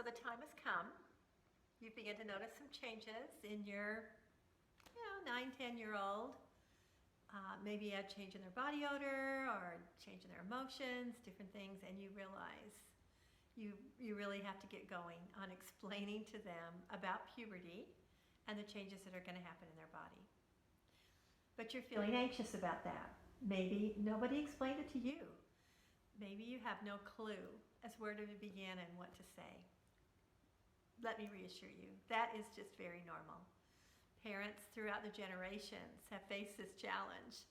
the time has come. You begin to notice some changes in your 9, 10-year-old. Maybe a change in their body odor or change in their emotions, different things, and you realize you really have to get going on explaining to them about puberty and the changes that are going to happen in their body. But you're feeling anxious about that. Maybe nobody explained it to you. Maybe you have no clue as where to begin and what to say. Let me reassure you, that is just very normal. Parents throughout the generations have faced this challenge.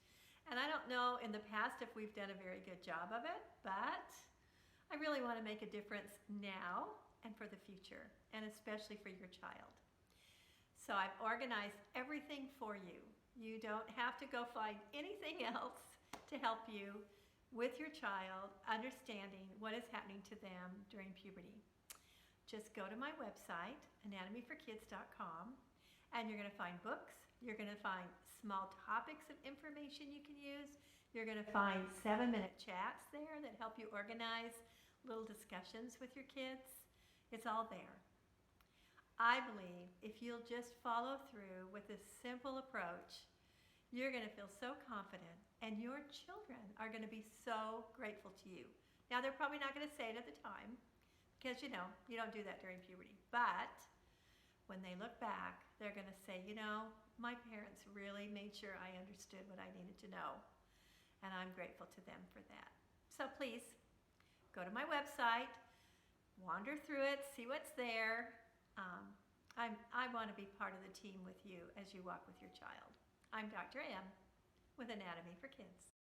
And I don't know in the past if we've done a very good job of it, but I really want to make a difference now and for the future, and especially for your child. So I've organized everything for you. You don't have to go find anything else to help you with your child understanding what is happening to them during puberty. Just go to my website, anatomyforkids.com, and you're going to find books. You're going to find small topics of information you can use. You're going to find 7-minute chats there that help you organize little discussions with your kids. It's all there. I believe if you'll just follow through with this simple approach, you're going to feel so confident, and your children are going to be so grateful to you. Now, they're probably not going to say it at the time because, you don't do that during puberty. But when they look back, they're going to say, my parents really made sure I understood what I needed to know, and I'm grateful to them for that. So please, go to my website, wander through it, see what's there. I want to be part of the team with you as you walk with your child. I'm Dr. M with Anatomy for Kids.